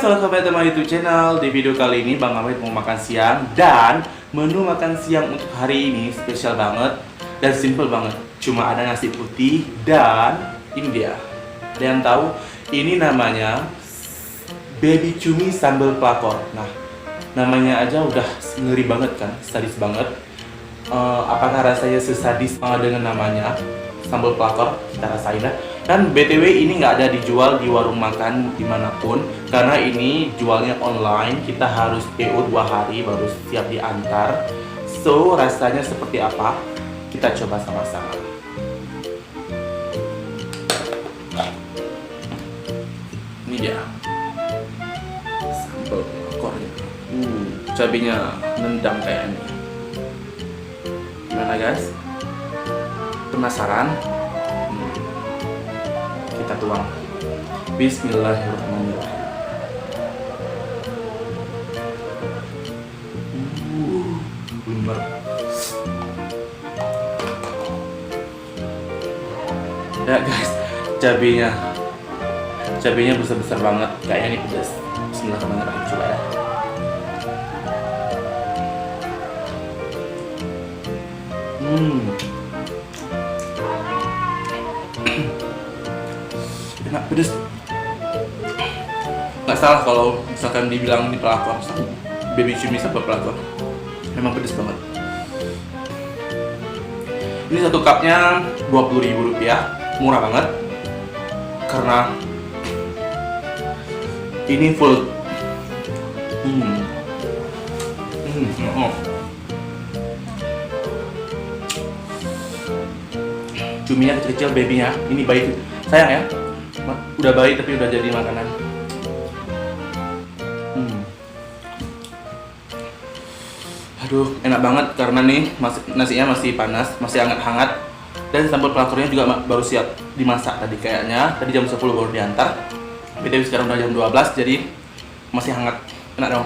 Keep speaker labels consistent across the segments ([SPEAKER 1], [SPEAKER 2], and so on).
[SPEAKER 1] welcome back to my YouTube channel. Di video kali ini Bang Ahmed mau makan siang. Dan menu makan siang untuk hari ini spesial banget dan simple banget. Cuma ada nasi putih dan ini dia. Ada yang tahu? Ini namanya baby cumi sambal pelakor. Nah, namanya aja udah ngeri banget kan, sadis banget. Apakah rasanya sesadis dengan namanya sambal pelakor? Kita rasain lah. Dan BTW ini nggak ada dijual di warung makan dimanapun, karena ini jualnya online. Kita harus PO 2 hari baru siap diantar. So rasanya seperti apa? Kita coba sama-sama. Ini dia sambal pelakornya. Cabenya nendang kayak ini. Gimana guys? Penasaran? Kita tuang. Bismillahirrahmanirrahim. Bener. Ya guys, cabenya besar-besar banget. Kayaknya ini pedas. Bismillahirrahmanirrahim. Coba ya. Enak, pedes. Nggak salah kalau misalkan dibilang ini pelakor, baby cumi sambal pelakor. Memang pedes banget. Ini satu cupnya Rp20.000, murah banget. Karena ini full. Cuminya kecil-kecil, babynya. Ini bayi, sayang ya. Udah bayi tapi udah jadi makanan. Aduh, enak banget karena nih nasinya masih panas, masih hangat-hangat. Dan sambal pelakornya juga baru siap dimasak tadi kayaknya. Tadi jam 10 baru diantar. BTW sekarang udah jam 12, jadi masih hangat. Enak dong.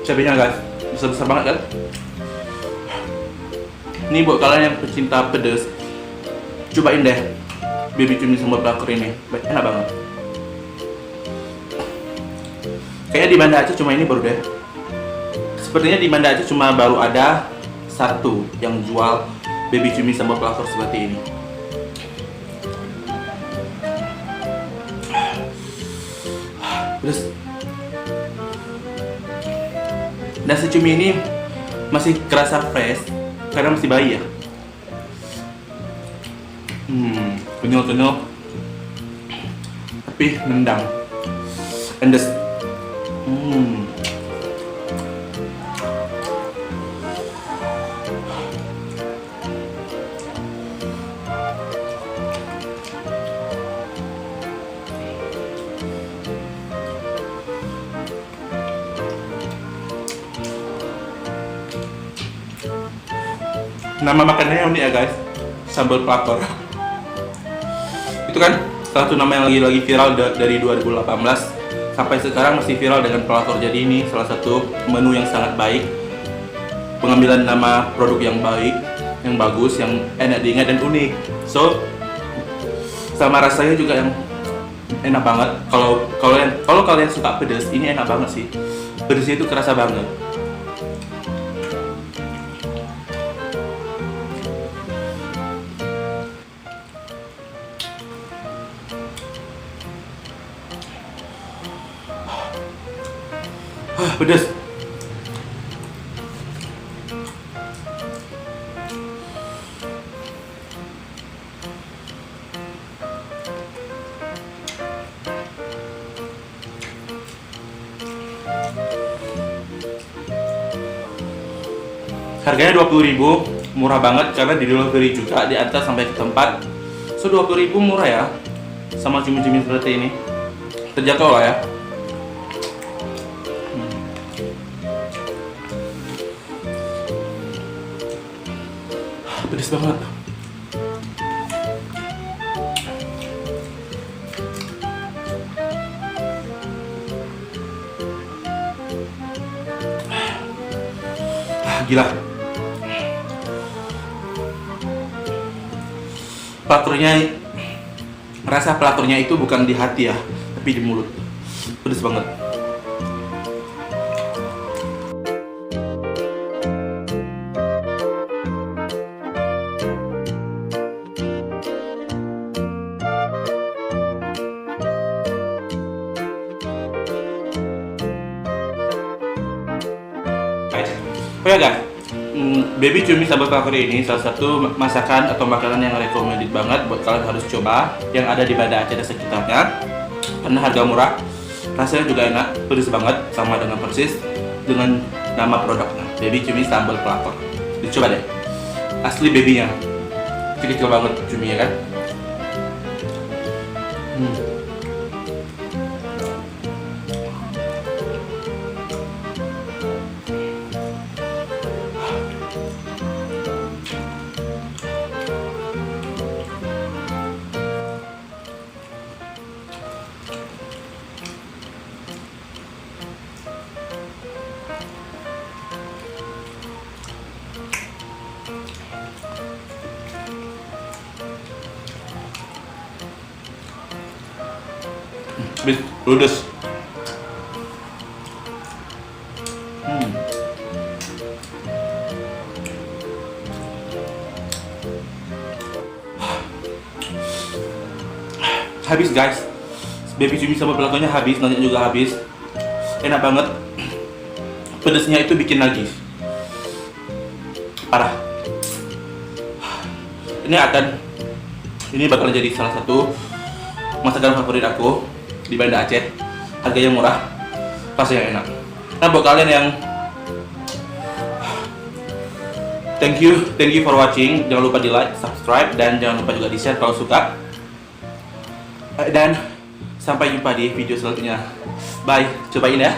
[SPEAKER 1] Cabenya guys, besar-besar banget kan? Ini buat kalian yang pecinta pedas, cobain deh baby cumi sambal pelakor ini, enak banget. Kayaknya di Banda Aceh cuma ini baru deh. Sepertinya di Banda Aceh cuma baru ada satu yang jual baby cumi sambal pelakor seperti ini. Pedas. Nasi cumi ini masih kerasa fresh karena masih bayi ya. Kenyal-kenyal tapi nendang, endes. Nama makanannya unik ya guys, sambal pelakor. Itu kan salah satu nama yang lagi viral dari 2018 sampai sekarang masih viral dengan pelakor. Jadi ini salah satu menu yang sangat baik, pengambilan nama produk yang baik, yang bagus, yang enak diingat dan unik. So sama rasanya juga yang enak banget. Kalau kalian suka pedas, ini enak banget sih. Pedasnya itu kerasa banget. Pedas. Harganya Rp20.000, murah banget karena di delivery juga, diantar sampai ke tempat. So Rp20.000 murah ya, sama cumi-cumi seperti ini. Terjangkau lah ya. Pedas banget. Gila. Pelaturnya, rasa pelaturnya itu bukan di hati ya, tapi di mulut. Pedes banget. Oh ya guys, baby cumi sambal kakori ini salah satu masakan atau makanan yang recommended banget buat kalian harus coba, yang ada di Banda Aceh dan sekitarnya. Karena harga murah, rasanya juga enak, pedas banget, sama dengan persis dengan nama produknya, baby cumi sambal pelakor. Dicoba deh, asli babynya kecil banget cumi ya kan. Ludes. Habis guys, baby cumi sama pelakonnya habis, nanti juga habis. Enak banget. Pedesnya itu bikin lagi. Parah. Ini bakal jadi salah satu masakan favorit aku di Banda Aceh. Harganya murah, rasanya enak. Nah buat kalian yang thank you for watching. Jangan lupa di like, subscribe, dan jangan lupa juga di share kalau suka. Dan sampai jumpa di video selanjutnya. Bye, cobain ya.